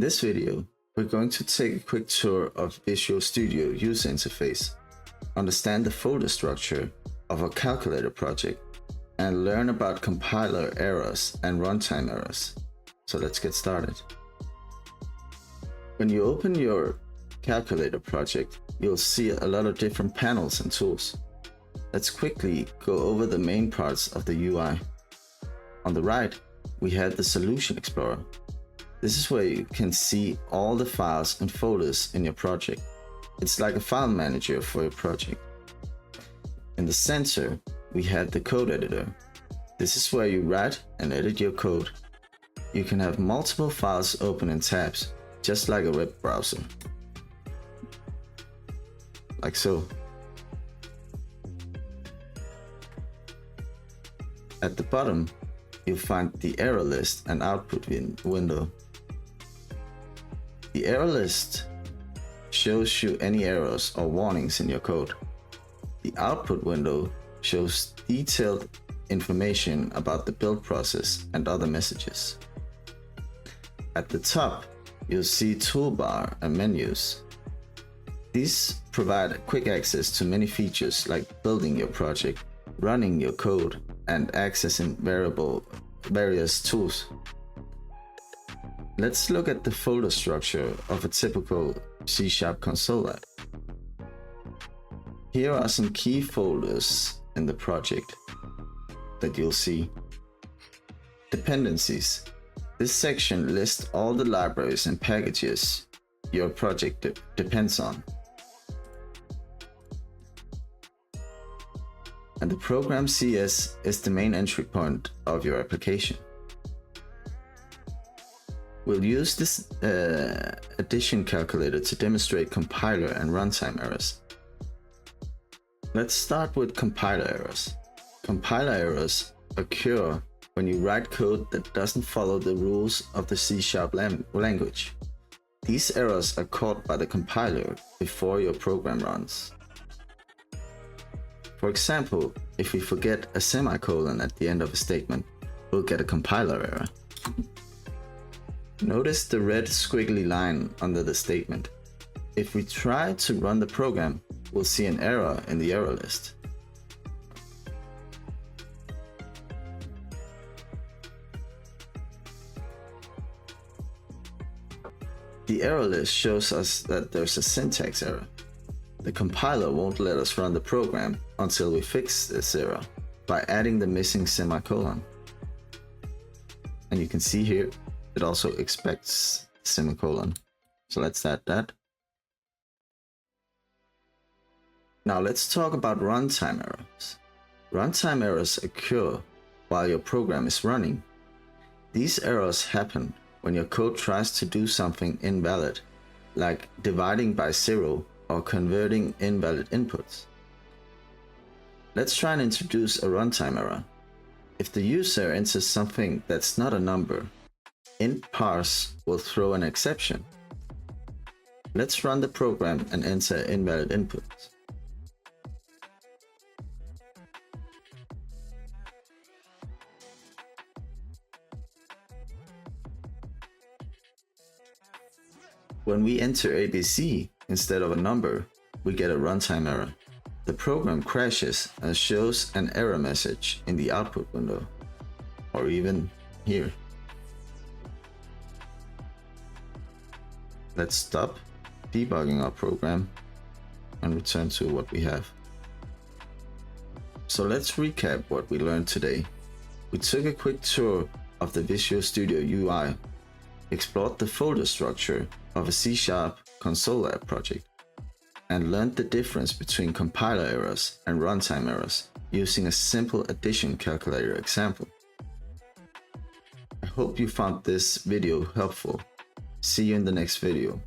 this video, we're going to take a quick tour of Visual Studio user interface, understand the folder structure of a calculator project, and learn about compiler errors and runtime errors. So let's get started. When you open your calculator project, you'll see a lot of different panels and tools. Let's quickly go over the main parts of the UI. On the right, we have the Solution Explorer. This is where you can see all the files and folders in your project. It's like a file manager for your project. In the center, we have the code editor. This is where you write and edit your code. You can have multiple files open in tabs, just like a web browser. Like so. At the bottom, you'll find the error list and output window. The error list shows you any errors or warnings in your code. The output window shows detailed information about the build process and other messages. At the top, you'll see toolbar and menus. These provide quick access to many features like building your project, running your code, and accessing various tools. Let's look at the folder structure of a typical C# console app. Here are some key folders in the project that you'll see. Dependencies. This section lists all the libraries and packages your project depends on. And the program CS is the main entry point of your application. We'll use this addition calculator to demonstrate compiler and runtime errors. Let's start with compiler errors. Compiler errors occur when you write code that doesn't follow the rules of the C# language. These errors are caught by the compiler before your program runs. For example, if we forget a semicolon at the end of a statement, we'll get a compiler error. Notice the red squiggly line under the statement. If we try to run the program, we'll see an error in the error list. The error list shows us that there's a syntax error. The compiler won't let us run the program until we fix this error by adding the missing semicolon. And you can see here, it also expects semicolon. So let's add that. Now let's talk about runtime errors. Runtime errors occur while your program is running. These errors happen when your code tries to do something invalid, like dividing by 0 or converting invalid inputs. Let's try and introduce a runtime error. If the user enters something that's not a number, int parse will throw an exception. Let's run the program and enter invalid inputs. When we enter ABC instead of a number, we get a runtime error. The program crashes and shows an error message in the output window, or even here. Let's stop debugging our program and return to what we have. So let's recap what we learned today. We took a quick tour of the Visual Studio UI, explored the folder structure of a C# console app project, and learned the difference between compiler errors and runtime errors using a simple addition calculator example. I hope you found this video helpful. See you in the next video.